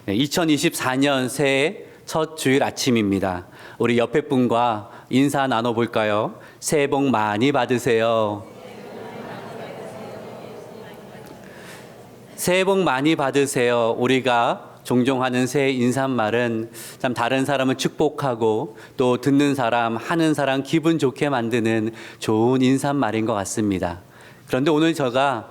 2024년 새해 첫 주일 아침입니다. 우리 옆에 분과 인사 나눠볼까요? 새해 복 많이 받으세요. 새해 복 많이 받으세요. 우리가 종종 하는 새해 인사말은 참 다른 사람을 축복하고 또 듣는 사람, 하는 사람 기분 좋게 만드는 좋은 인사말인 것 같습니다. 그런데 오늘 제가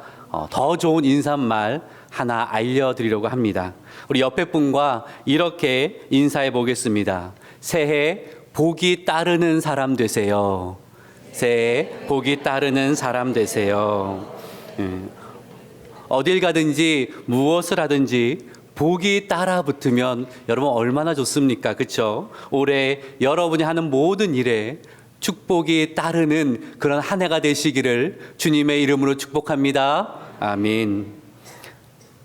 더 좋은 인사말 하나 알려드리려고 합니다. 우리 옆에 분과 이렇게 인사해 보겠습니다. 새해 복이 따르는 사람 되세요. 새해 복이 따르는 사람 되세요. 어딜 가든지 무엇을 하든지 복이 따라 붙으면 여러분 얼마나 좋습니까? 그렇죠? 올해 여러분이 하는 모든 일에 축복이 따르는 그런 한 해가 되시기를 주님의 이름으로 축복합니다. 아멘.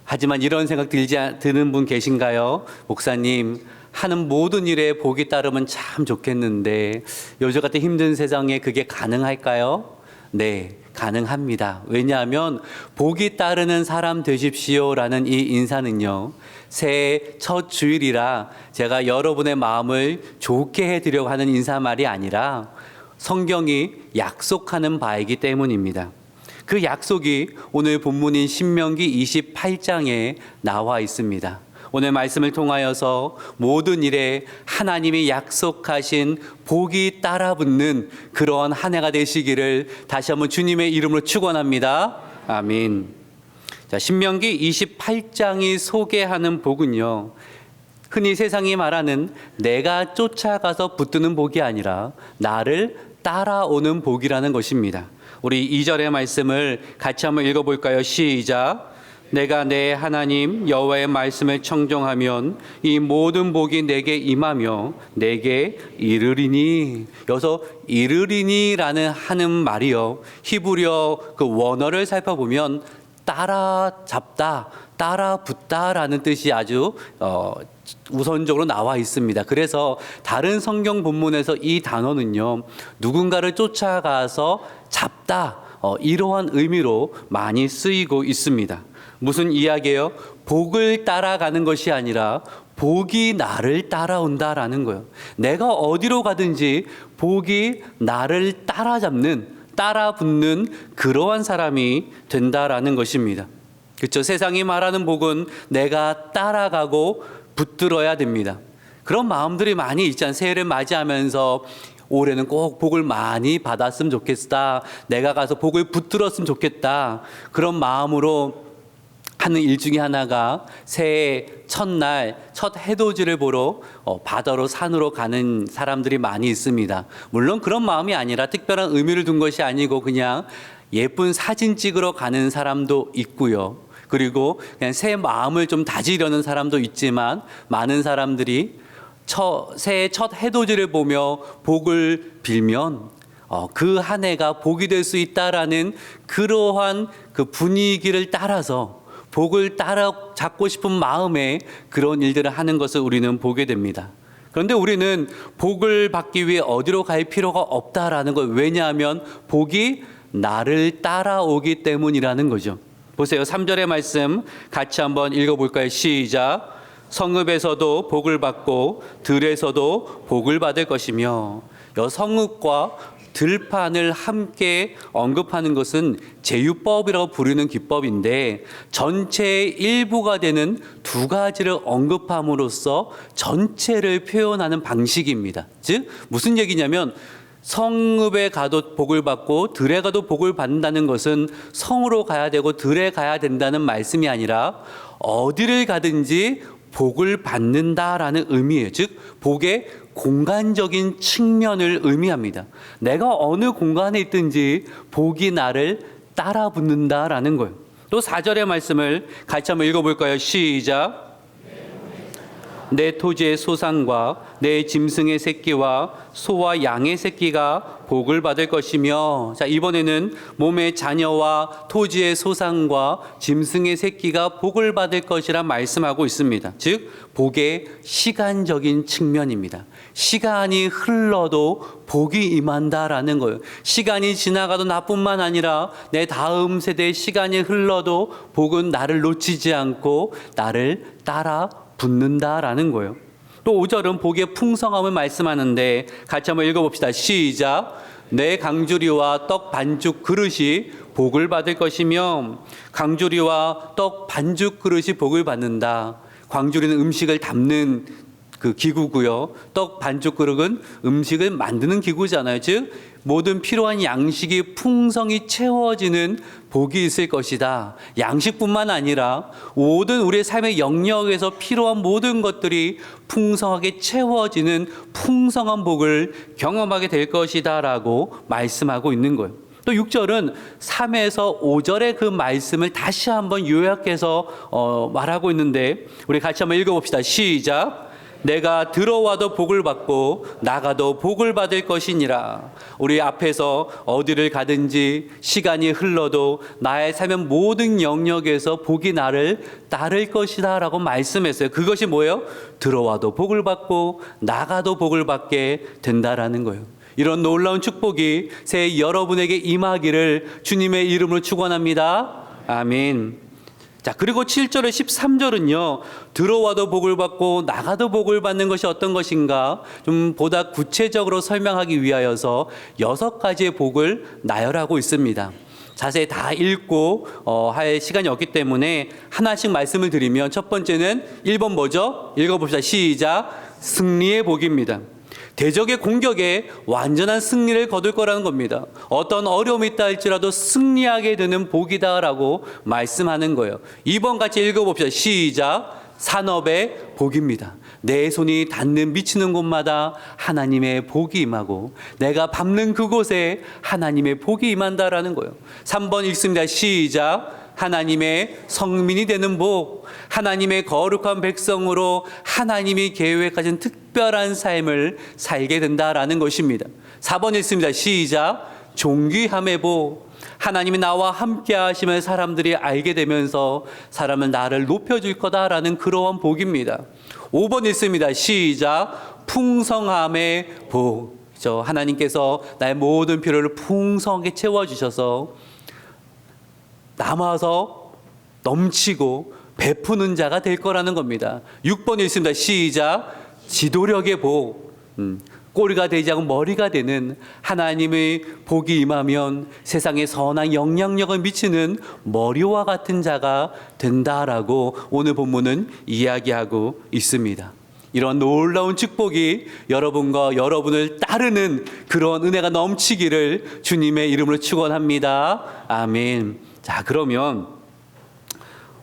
하지만 이런 생각 드는 분 계신가요? 목사님, 하는 모든 일에 복이 따르면 참 좋겠는데 요즘 같은 힘든 세상에 그게 가능할까요? 네, 가능합니다. 왜냐하면 복이 따르는 사람 되십시오라는 이 인사는요, 새해 첫 주일이라 제가 여러분의 마음을 좋게 해드리려고 하는 인사말이 아니라 성경이 약속하는 바이기 때문입니다. 그 약속이 오늘 본문인 신명기 28장에 나와 있습니다. 오늘 말씀을 통하여서 모든 일에 하나님이 약속하신 복이 따라붙는 그러한 한 해가 되시기를 다시 한번 주님의 이름으로 축원합니다. 아멘. 자, 신명기 28장이 소개하는 복은요, 흔히 세상이 말하는 내가 쫓아가서 붙드는 복이 아니라 나를 따라오는 복이라는 것입니다. 우리 2절의 말씀을 같이 한번 읽어볼까요? 시작. 내가 내 하나님 여호와의 말씀을 청종하면 이 모든 복이 내게 임하며 내게 이르리니. 여기서 이르리니라는 하는 말이요, 히브리어 그 원어를 살펴보면 따라잡다, 따라붙다라는 뜻이 아주 우선적으로 나와 있습니다. 그래서 다른 성경 본문에서 이 단어는요, 누군가를 쫓아가서 잡다, 이러한 의미로 많이 쓰이고 있습니다. 무슨 이야기예요? 복을 따라가는 것이 아니라 복이 나를 따라온다라는 거예요. 내가 어디로 가든지 복이 나를 따라잡는, 따라붙는 그러한 사람이 된다라는 것입니다. 그렇죠? 세상이 말하는 복은 내가 따라가고 붙들어야 됩니다. 그런 마음들이 많이 있잖아요. 새해를 맞이하면서 올해는 꼭 복을 많이 받았으면 좋겠다, 내가 가서 복을 붙들었으면 좋겠다, 그런 마음으로 하는 일 중에 하나가 새해 첫날 첫 해돋이를 보러 바다로 산으로 가는 사람들이 많이 있습니다. 물론 그런 마음이 아니라 특별한 의미를 둔 것이 아니고 그냥 예쁜 사진 찍으러 가는 사람도 있고요. 그리고 그냥 새 마음을 좀 다지려는 사람도 있지만 많은 사람들이 새해 첫 해돋이를 보며 복을 빌면 그 한 해가 복이 될 수 있다라는 그러한 그 분위기를 따라서 복을 따라잡고 싶은 마음에 그런 일들을 하는 것을 우리는 보게 됩니다. 그런데 우리는 복을 받기 위해 어디로 갈 필요가 없다라는 것. 왜냐하면 복이 나를 따라오기 때문이라는 거죠. 보세요. 3절의 말씀 같이 한번 읽어볼까요? 시작. 성읍에서도 복을 받고 들에서도 복을 받을 것이며. 성읍과 들판을 함께 언급하는 것은 제유법이라고 부르는 기법인데 전체의 일부가 되는 두 가지를 언급함으로써 전체를 표현하는 방식입니다. 즉 무슨 얘기냐면 성읍에 가도 복을 받고 들에 가도 복을 받는다는 것은 성으로 가야 되고 들에 가야 된다는 말씀이 아니라 어디를 가든지 복을 받는다라는 의미예요. 즉 복의 공간적인 측면을 의미합니다. 내가 어느 공간에 있든지 복이 나를 따라 붙는다라는 거예요. 또 4절의 말씀을 같이 한번 읽어볼까요? 시작. 내 토지의 소산과 내 짐승의 새끼와 소와 양의 새끼가 복을 받을 것이며. 자, 이번에는 몸의 자녀와 토지의 소산과 짐승의 새끼가 복을 받을 것이라 말씀하고 있습니다. 즉 복의 시간적인 측면입니다. 시간이 흘러도 복이 임한다라는 거예요. 시간이 지나가도 나뿐만 아니라 내 다음 세대의 시간이 흘러도 복은 나를 놓치지 않고 나를 따라 붙는다라는 거예요. 또 5절은 복의 풍성함을 말씀하는데 같이 한번 읽어봅시다. 시작. 내 강주리와 떡 반죽 그릇이 복을 받을 것이며, 강주리와 떡 반죽 그릇이 복을 받는다. 광주리는 음식을 담는 그 기구고요. 떡 반죽 그릇은 음식을 만드는 기구잖아요. 즉 모든 필요한 양식이 풍성히 채워지는 복이 있을 것이다. 양식뿐만 아니라 모든 우리의 삶의 영역에서 필요한 모든 것들이 풍성하게 채워지는 풍성한 복을 경험하게 될 것이다 라고 말씀하고 있는 거예요. 또 6절은 3에서 5절의 그 말씀을 다시 한번 요약해서 말하고 있는데 우리 같이 한번 읽어봅시다. 시작. 내가 들어와도 복을 받고 나가도 복을 받을 것이니라. 우리 앞에서 어디를 가든지 시간이 흘러도 나의 삶의 모든 영역에서 복이 나를 따를 것이다 라고 말씀했어요. 그것이 뭐예요? 들어와도 복을 받고 나가도 복을 받게 된다라는 거예요. 이런 놀라운 축복이 새해 여러분에게 임하기를 주님의 이름으로 축원합니다. 아멘. 자, 그리고 7절에 13절은요, 들어와도 복을 받고 나가도 복을 받는 것이 어떤 것인가 좀 보다 구체적으로 설명하기 위하여서 6가지의 복을 나열하고 있습니다. 자세히 다 읽고 할 시간이 없기 때문에 하나씩 말씀을 드리면, 첫 번째는 1번 뭐죠? 읽어봅시다. 시작. 승리의 복입니다. 대적의 공격에 완전한 승리를 거둘 거라는 겁니다. 어떤 어려움이 있다 할지라도 승리하게 되는 복이다라고 말씀하는 거예요. 2번 같이 읽어봅시다. 시작. 산업의 복입니다. 내 손이 닿는 미치는 곳마다 하나님의 복이 임하고 내가 밟는 그곳에 하나님의 복이 임한다라는 거예요. 3번 읽습니다. 시작. 하나님의 성민이 되는 복, 하나님의 거룩한 백성으로 하나님이 계획하신 특별한 삶을 살게 된다라는 것입니다. 4번 읽습니다. 시작. 존귀함의 복, 하나님이 나와 함께 하심을 사람들이 알게 되면서 사람은 나를 높여줄 거다라는 그러한 복입니다. 5번 읽습니다. 시작. 풍성함의 복, 하나님께서 나의 모든 필요를 풍성하게 채워주셔서 남아서 넘치고 베푸는 자가 될 거라는 겁니다. 6번 읽습니다. 시작. 지도력의 복, 꼬리가 되지 않고 머리가 되는 하나님의 복이 임하면 세상에 선한 영향력을 미치는 머리와 같은 자가 된다라고 오늘 본문은 이야기하고 있습니다. 이런 놀라운 축복이 여러분과 여러분을 따르는 그런 은혜가 넘치기를 주님의 이름으로 축원합니다. 아멘. 자, 그러면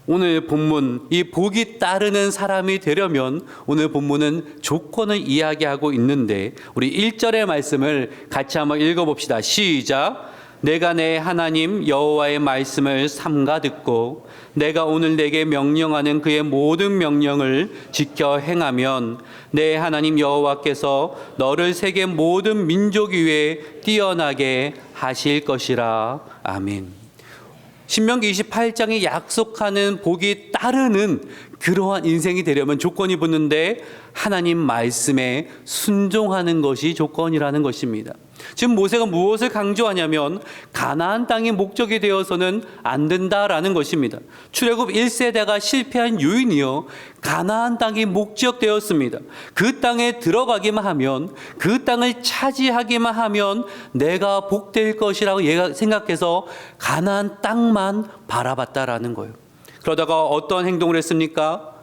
오늘 본문, 이 복이 따르는 사람이 되려면 오늘 본문은 조건을 이야기하고 있는데 우리 1절의 말씀을 같이 한번 읽어봅시다. 시작. 내가 내 하나님 여호와의 말씀을 삼가 듣고 내가 오늘 내게 명령하는 그의 모든 명령을 지켜 행하면 내 하나님 여호와께서 너를 세계 모든 민족 위에 뛰어나게 하실 것이라. 아멘. 신명기 28장이 약속하는 복이 따르는 그러한 인생이 되려면 조건이 붙는데 하나님 말씀에 순종하는 것이 조건이라는 것입니다. 지금 모세가 무엇을 강조하냐면 가나안 땅이 목적이 되어서는 안 된다라는 것입니다. 출애굽 1세대가 실패한 요인이요, 가나안 땅이 목적되었습니다. 그 땅에 들어가기만 하면, 그 땅을 차지하기만 하면 내가 복될 것이라고 얘가 생각해서 가나안 땅만 바라봤다라는 거예요. 그러다가 어떤 행동을 했습니까?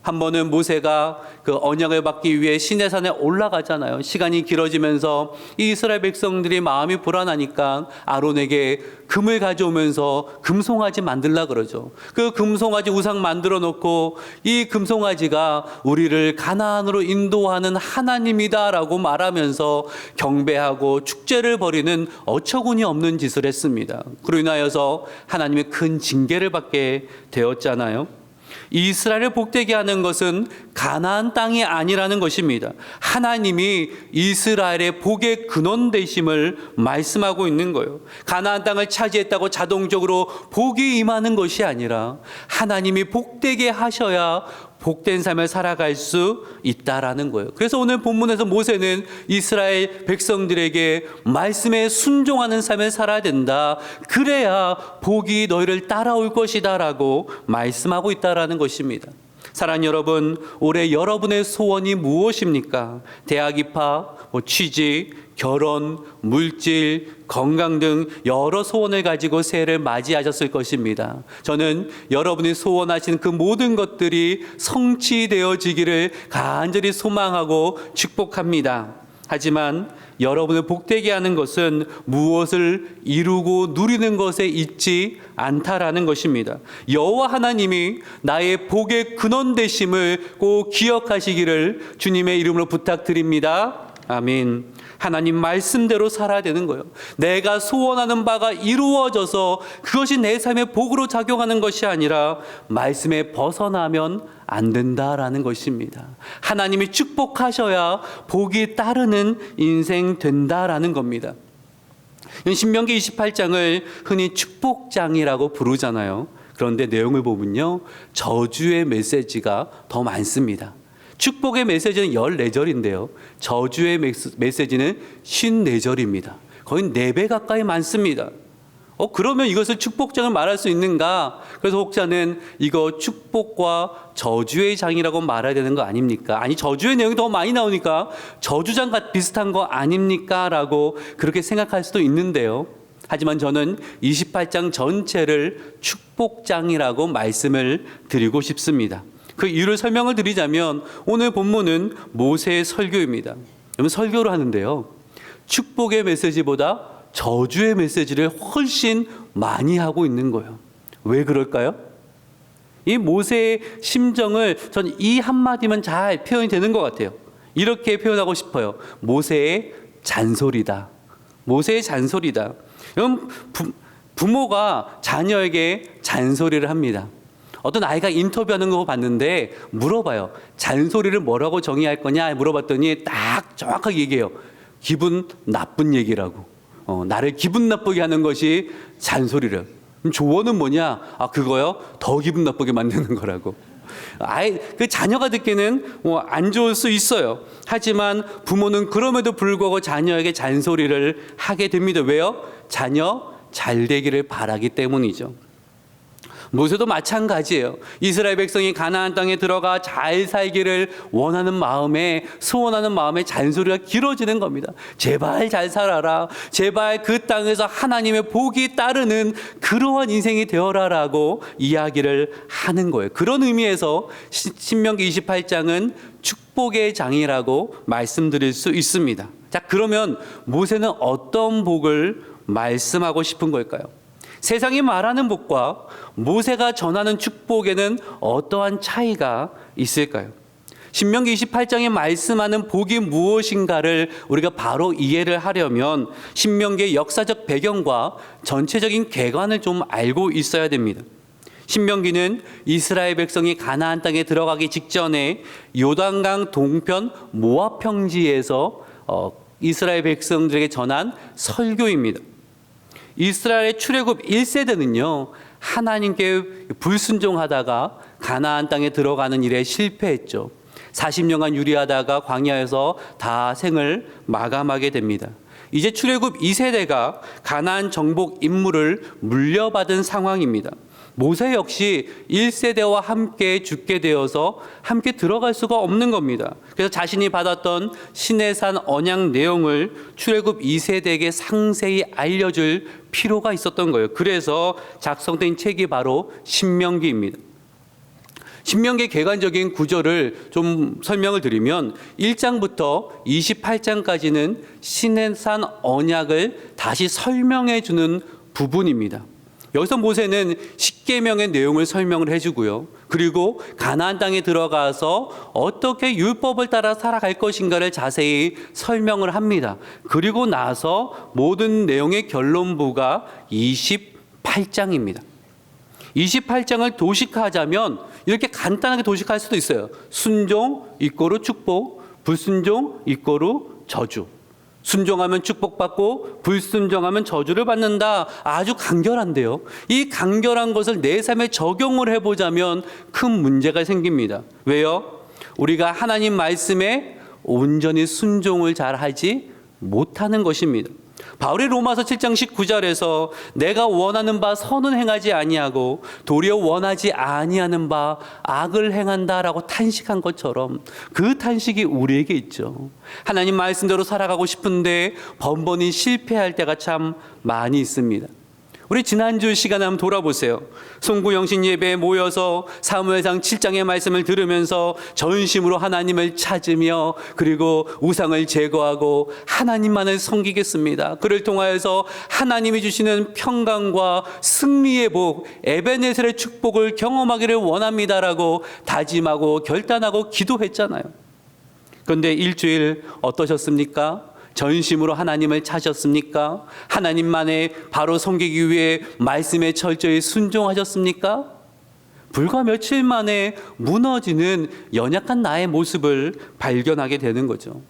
한 번은 모세가 그 언약을 받기 위해 시내산에 올라가잖아요. 시간이 길어지면서 이스라엘 백성들이 마음이 불안하니까 아론에게 금을 가져오면서 금송아지 만들라 그러죠. 그 금송아지 우상 만들어 놓고 이 금송아지가 우리를 가나안으로 인도하는 하나님이다라고 말하면서 경배하고 축제를 벌이는 어처구니 없는 짓을 했습니다. 그로 인하여서 하나님의 큰 징계를 받게 되었잖아요. 이스라엘을 복되게 하는 것은 가나안 땅이 아니라는 것입니다. 하나님이 이스라엘의 복의 근원 되심을 말씀하고 있는 거예요. 가나안 땅을 차지했다고 자동적으로 복이 임하는 것이 아니라 하나님이 복되게 하셔야 복된 삶을 살아갈 수 있다라는 거예요. 그래서 오늘 본문에서 모세는 이스라엘 백성들에게 말씀에 순종하는 삶을 살아야 된다. 그래야 복이 너희를 따라올 것이다라고 말씀하고 있다라는 것입니다. 사랑하는 여러분, 올해 여러분의 소원이 무엇입니까? 대학 입학, 취직, 결혼, 물질, 건강 등 여러 소원을 가지고 새해를 맞이하셨을 것입니다. 저는 여러분이 소원하신 그 모든 것들이 성취되어지기를 간절히 소망하고 축복합니다. 하지만 여러분을 복되게 하는 것은 무엇을 이루고 누리는 것에 있지 않다라는 것입니다. 여호와 하나님이 나의 복의 근원 되심을 꼭 기억하시기를 주님의 이름으로 부탁드립니다. 아멘. 하나님 말씀대로 살아야 되는 거예요. 내가 소원하는 바가 이루어져서 그것이 내 삶의 복으로 작용하는 것이 아니라 말씀에 벗어나면 안 된다라는 것입니다. 하나님이 축복하셔야 복이 따르는 인생 된다라는 겁니다. 신명기 28장을 흔히 축복장이라고 부르잖아요. 그런데 내용을 보면요, 저주의 메시지가 더 많습니다. 축복의 메시지는 14절인데요. 저주의 메시지는 54절입니다. 거의 4배 가까이 많습니다. 그러면 이것을 축복장을 말할 수 있는가? 그래서 혹자는 이거 축복과 저주의 장이라고 말해야 되는 거 아닙니까? 아니, 저주의 내용이 더 많이 나오니까 저주장 비슷한 거 아닙니까? 라고 그렇게 생각할 수도 있는데요. 하지만 저는 28장 전체를 축복장이라고 말씀을 드리고 싶습니다. 그 이유를 설명을 드리자면 오늘 본문은 모세의 설교입니다. 여러분, 설교를 하는데요, 축복의 메시지보다 저주의 메시지를 훨씬 많이 하고 있는 거예요. 왜 그럴까요? 이 모세의 심정을 전 이 한마디면 잘 표현이 되는 것 같아요. 이렇게 표현하고 싶어요. 모세의 잔소리다. 모세의 잔소리다. 여러분, 부모가 자녀에게 잔소리를 합니다. 어떤 아이가 인터뷰하는 거 봤는데 물어봐요. 잔소리를 뭐라고 정의할 거냐 물어봤더니 딱 정확하게 얘기해요. 기분 나쁜 얘기라고. 나를 기분 나쁘게 하는 것이 잔소리를. 조언은 뭐냐? 그거요? 더 기분 나쁘게 만드는 거라고. 그 자녀가 듣기에는 안 좋을 수 있어요. 하지만 부모는 그럼에도 불구하고 자녀에게 잔소리를 하게 됩니다. 왜요? 자녀 잘 되기를 바라기 때문이죠. 모세도 마찬가지예요. 이스라엘 백성이 가나안 땅에 들어가 잘 살기를 원하는 마음에, 소원하는 마음에 잔소리가 길어지는 겁니다. 제발 잘 살아라. 제발 그 땅에서 하나님의 복이 따르는 그러한 인생이 되어라라고 이야기를 하는 거예요. 그런 의미에서 신명기 28장은 축복의 장이라고 말씀드릴 수 있습니다. 자, 그러면 모세는 어떤 복을 말씀하고 싶은 걸까요? 세상이 말하는 복과 모세가 전하는 축복에는 어떠한 차이가 있을까요? 신명기 28장에 말씀하는 복이 무엇인가를 우리가 바로 이해를 하려면 신명기의 역사적 배경과 전체적인 개관을 좀 알고 있어야 됩니다. 신명기는 이스라엘 백성이 가나안 땅에 들어가기 직전에 요단강 동편 모압 평지에서 이스라엘 백성들에게 전한 설교입니다. 이스라엘의 출애굽 1세대는요, 하나님께 불순종하다가 가나안 땅에 들어가는 일에 실패했죠. 40년간 유리하다가 광야에서 다 생을 마감하게 됩니다. 이제 출애굽 2세대가 가나안 정복 임무를 물려받은 상황입니다. 모세 역시 1세대와 함께 죽게 되어서 함께 들어갈 수가 없는 겁니다. 그래서 자신이 받았던 시내산 언약 내용을 출애굽 2세대에게 상세히 알려줄 필요가 있었던 거예요. 그래서 작성된 책이 바로 신명기입니다. 신명기의 개관적인 구조를 좀 설명을 드리면 1장부터 28장까지는 시내산 언약을 다시 설명해 주는 부분입니다. 여기서 모세는 십계명의 내용을 설명을 해주고요. 그리고 가나안 땅에 들어가서 어떻게 율법을 따라 살아갈 것인가를 자세히 설명을 합니다. 그리고 나서 모든 내용의 결론부가 28장입니다. 28장을 도식하자면 이렇게 간단하게 도식할 수도 있어요. 순종 이꼬르 축복, 불순종 이꼬르 저주. 순종하면 축복받고 불순종하면 저주를 받는다. 아주 간결한데요. 이 간결한 것을 내 삶에 적용을 해보자면 큰 문제가 생깁니다. 왜요? 우리가 하나님 말씀에 온전히 순종을 잘 하지 못하는 것입니다. 바울이 로마서 7장 19절에서 내가 원하는 바 선은 행하지 아니하고 도리어 원하지 아니하는 바 악을 행한다라고 탄식한 것처럼 그 탄식이 우리에게 있죠. 하나님 말씀대로 살아가고 싶은데 번번이 실패할 때가 참 많이 있습니다. 우리 지난주 시간에 한번 돌아보세요. 송구영신 예배에 모여서 사무엘상 7장의 말씀을 들으면서 전심으로 하나님을 찾으며 그리고 우상을 제거하고 하나님만을 섬기겠습니다. 그를 통하여서 하나님이 주시는 평강과 승리의 복, 에베네셀의 축복을 경험하기를 원합니다라고 다짐하고 결단하고 기도했잖아요. 그런데 일주일 어떠셨습니까? 전심으로 하나님을 찾으셨습니까? 하나님만의 바로 섬기기 위해 말씀에 철저히 순종하셨습니까? 불과 며칠 만에 무너지는 연약한 나의 모습을 발견하게 되는 거죠.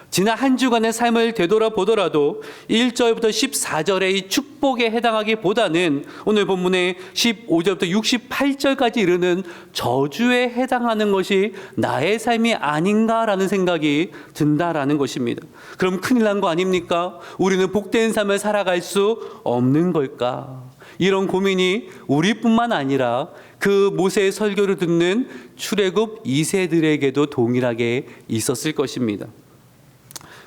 지난 한 주간의 삶을 되돌아보더라도 1절부터 14절의 이 축복에 해당하기보다는 오늘 본문의 15절부터 68절까지 이르는 저주에 해당하는 것이 나의 삶이 아닌가라는 생각이 든다라는 것입니다. 그럼 큰일 난 거 아닙니까? 우리는 복된 삶을 살아갈 수 없는 걸까? 이런 고민이 우리뿐만 아니라 그 모세의 설교를 듣는 출애굽 2세들에게도 동일하게 있었을 것입니다.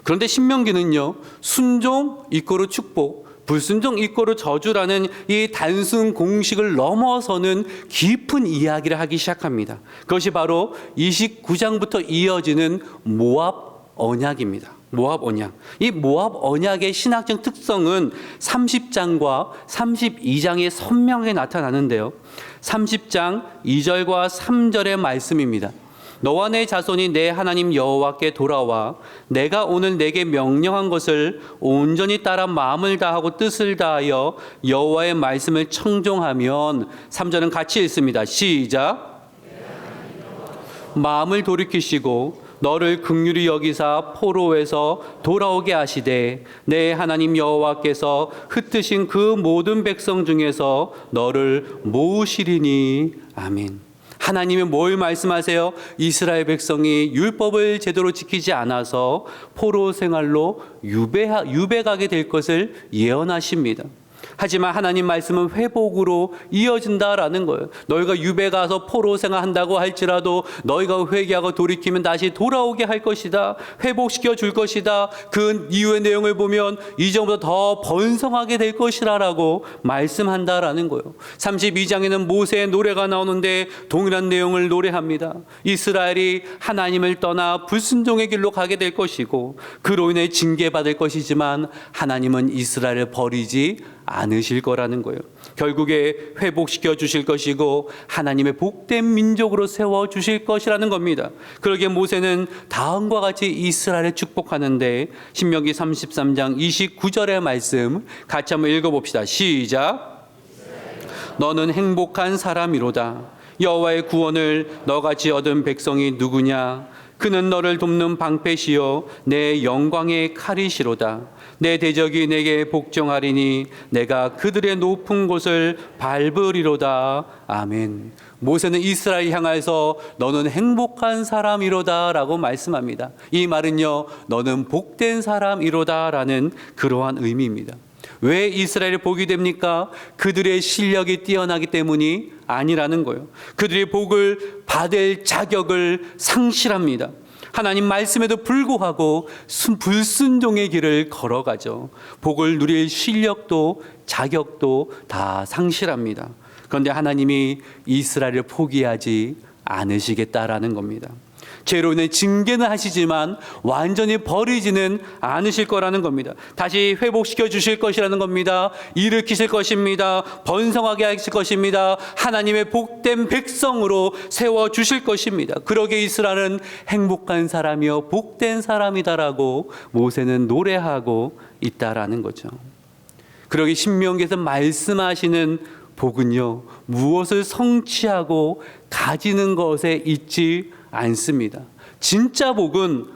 그런데 신명기는요, 순종 이꼬르 축복, 불순종 이꼬르 저주라는 이 단순 공식을 넘어서는 깊은 이야기를 하기 시작합니다. 그것이 바로 29장부터 이어지는 모압 언약입니다. 모압 언약. 이 모압 언약의 신학적 특성은 30장과 32장에 선명하게 나타나는데요. 30장 2절과 3절의 말씀입니다. 너와 내 자손이 내 하나님 여호와께 돌아와 내가 오늘 내게 명령한 것을 온전히 따라 마음을 다하고 뜻을 다하여 여호와의 말씀을 청종하면 3절은 같이 읽습니다. 시작. 마음을 돌이키시고 너를 긍휼히 여기사 포로에서 돌아오게 하시되 내 하나님 여호와께서 흩으신 그 모든 백성 중에서 너를 모으시리니. 아멘. 하나님이 뭘 말씀하세요? 이스라엘 백성이 율법을 제대로 지키지 않아서 포로 생활로 유배가게 될 것을 예언하십니다. 하지만 하나님 말씀은 회복으로 이어진다라는 거예요. 너희가 유배 가서 포로 생활한다고 할지라도 너희가 회개하고 돌이키면 다시 돌아오게 할 것이다. 회복시켜 줄 것이다. 그 이후의 내용을 보면 이전보다 더 번성하게 될 것이라고 말씀한다라는 거예요. 32장에는 모세의 노래가 나오는데 동일한 내용을 노래합니다. 이스라엘이 하나님을 떠나 불순종의 길로 가게 될 것이고 그로 인해 징계받을 것이지만 하나님은 이스라엘을 버리지 않으실 거라는 거예요. 결국에 회복시켜 주실 것이고 하나님의 복된 민족으로 세워 주실 것이라는 겁니다. 그러기에 모세는 다음과 같이 이스라엘을 축복하는데 신명기 33장 29절의 말씀 같이 한번 읽어봅시다. 시작. 너는 행복한 사람이로다. 여호와의 구원을 너같이 얻은 백성이 누구냐? 그는 너를 돕는 방패시요 내 영광의 칼이시로다. 내 대적이 내게 복종하리니 내가 그들의 높은 곳을 밟으리로다. 아멘. 모세는 이스라엘 향하여서 너는 행복한 사람이로다 라고 말씀합니다. 이 말은요, 너는 복된 사람이로다 라는 그러한 의미입니다. 왜 이스라엘이 복이 됩니까? 그들의 실력이 뛰어나기 때문이 아니라는 거예요. 그들이 복을 받을 자격을 상실합니다. 하나님 말씀에도 불구하고 불순종의 길을 걸어가죠. 복을 누릴 실력도 자격도 다 상실합니다. 그런데 하나님이 이스라엘을 포기하지 않으시겠다라는 겁니다. 죄로 인해 징계는 하시지만 완전히 버리지는 않으실 거라는 겁니다. 다시 회복시켜 주실 것이라는 겁니다. 일으키실 것입니다. 번성하게 하실 것입니다. 하나님의 복된 백성으로 세워 주실 것입니다. 그러게 이스라엘은 행복한 사람이요 복된 사람이다라고 모세는 노래하고 있다라는 거죠. 그러기 신명기에서 말씀하시는 복은요, 무엇을 성취하고 가지는 것에 있지 않습니다. 진짜 복은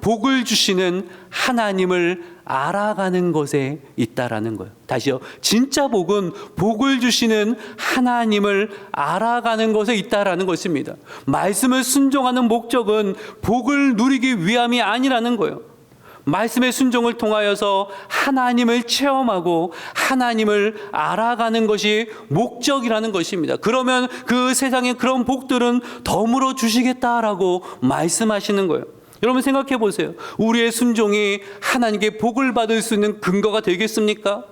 복을 주시는 하나님을 알아가는 것에 있다라는 거예요. 다시요. 진짜 복은 복을 주시는 하나님을 알아가는 것에 있다라는 것입니다. 말씀을 순종하는 목적은 복을 누리기 위함이 아니라는 거예요. 말씀의 순종을 통하여서 하나님을 체험하고 하나님을 알아가는 것이 목적이라는 것입니다. 그러면 그 세상에 그런 복들은 덤으로 주시겠다라고 말씀하시는 거예요. 여러분 생각해 보세요. 우리의 순종이 하나님께 복을 받을 수 있는 근거가 되겠습니까?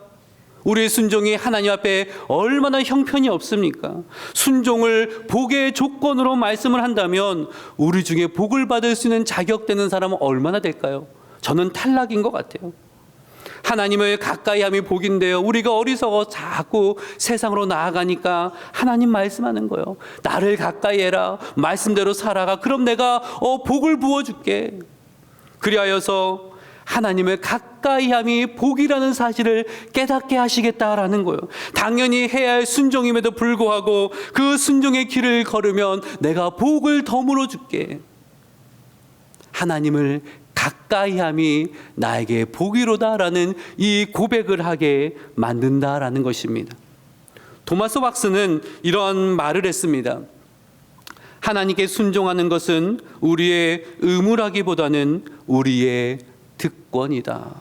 우리의 순종이 하나님 앞에 얼마나 형편이 없습니까? 순종을 복의 조건으로 말씀을 한다면 우리 중에 복을 받을 수 있는 자격되는 사람은 얼마나 될까요? 저는 탈락인 것 같아요. 하나님을 가까이 함이 복인데요. 우리가 어리석어 자꾸 세상으로 나아가니까 하나님 말씀하는 거예요. 나를 가까이 해라. 말씀대로 살아가. 그럼 내가 복을 부어줄게. 그리하여서 하나님을 가까이 함이 복이라는 사실을 깨닫게 하시겠다라는 거예요. 당연히 해야 할 순종임에도 불구하고 그 순종의 길을 걸으면 내가 복을 덤으로 줄게. 하나님을 가까이 함이 나에게 복이로다라는 이 고백을 하게 만든다라는 것입니다. 토마스 왁스는 이런 말을 했습니다. 하나님께 순종하는 것은 우리의 의무라기보다는 우리의 특권이다.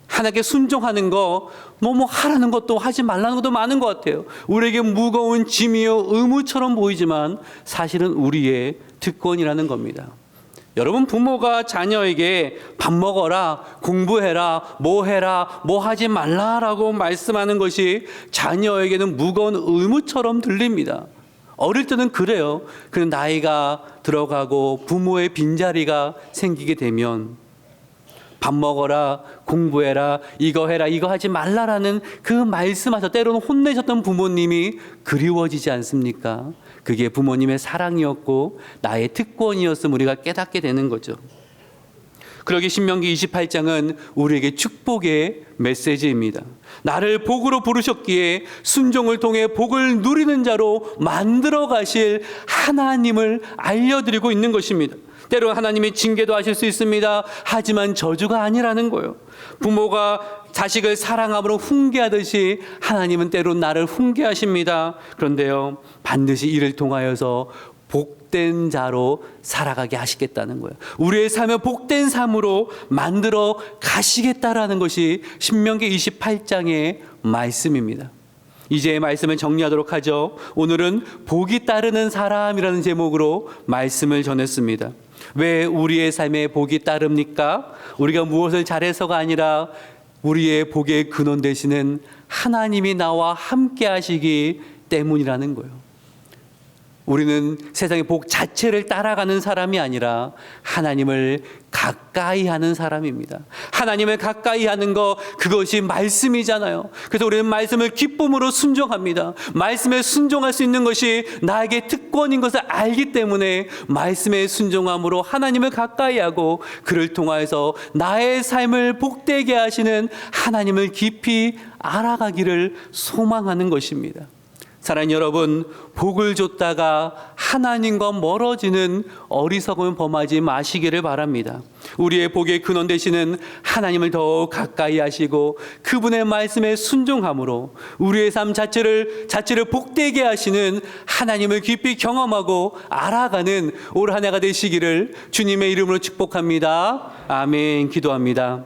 하나님께 순종하는 거 너무 하라는 것도 하지 말라는 것도 많은 것 같아요. 우리에게 무거운 짐이요 의무처럼 보이지만 사실은 우리의 특권이라는 겁니다. 여러분, 부모가 자녀에게 밥 먹어라, 공부해라, 뭐 해라, 뭐 하지 말라라고 말씀하는 것이 자녀에게는 무거운 의무처럼 들립니다. 어릴 때는 그래요. 그 나이가 들어가고 부모의 빈자리가 생기게 되면 밥 먹어라, 공부해라, 이거 해라, 이거 하지 말라라는 그 말씀하셔 때로는 혼내셨던 부모님이 그리워지지 않습니까? 그게 부모님의 사랑이었고 나의 특권이었음을 우리가 깨닫게 되는 거죠. 그러기 신명기 28장은 우리에게 축복의 메시지입니다. 나를 복으로 부르셨기에 순종을 통해 복을 누리는 자로 만들어 가실 하나님을 알려드리고 있는 것입니다. 때로 하나님이 징계도 하실 수 있습니다. 하지만 저주가 아니라는 거예요. 부모가 자식을 사랑함으로 훈계하듯이 하나님은 때로 나를 훈계하십니다. 그런데요, 반드시 이를 통하여서 복된 자로 살아가게 하시겠다는 거예요. 우리의 삶을 복된 삶으로 만들어 가시겠다라는 것이 신명기 28장의 말씀입니다. 이제 말씀을 정리하도록 하죠. 오늘은 복이 따르는 사람이라는 제목으로 말씀을 전했습니다. 왜 우리의 삶에 복이 따릅니까? 우리가 무엇을 잘해서가 아니라 우리의 복의 근원 되시는 하나님이 나와 함께 하시기 때문이라는 거예요. 우리는 세상의 복 자체를 따라가는 사람이 아니라 하나님을 가까이 하는 사람입니다. 하나님을 가까이 하는 거, 그것이 말씀이잖아요. 그래서 우리는 말씀을 기쁨으로 순종합니다. 말씀에 순종할 수 있는 것이 나에게 특권인 것을 알기 때문에 말씀에 순종함으로 하나님을 가까이 하고 그를 통하여서 나의 삶을 복되게 하시는 하나님을 깊이 알아가기를 소망하는 것입니다. 사랑하는 여러분, 복을 줬다가 하나님과 멀어지는 어리석음을 범하지 마시기를 바랍니다. 우리의 복의 근원 되시는 하나님을 더욱 가까이 하시고 그분의 말씀에 순종함으로 우리의 삶 자체를 복되게 하시는 하나님을 깊이 경험하고 알아가는 올 한 해가 되시기를 주님의 이름으로 축복합니다. 아멘. 기도합니다.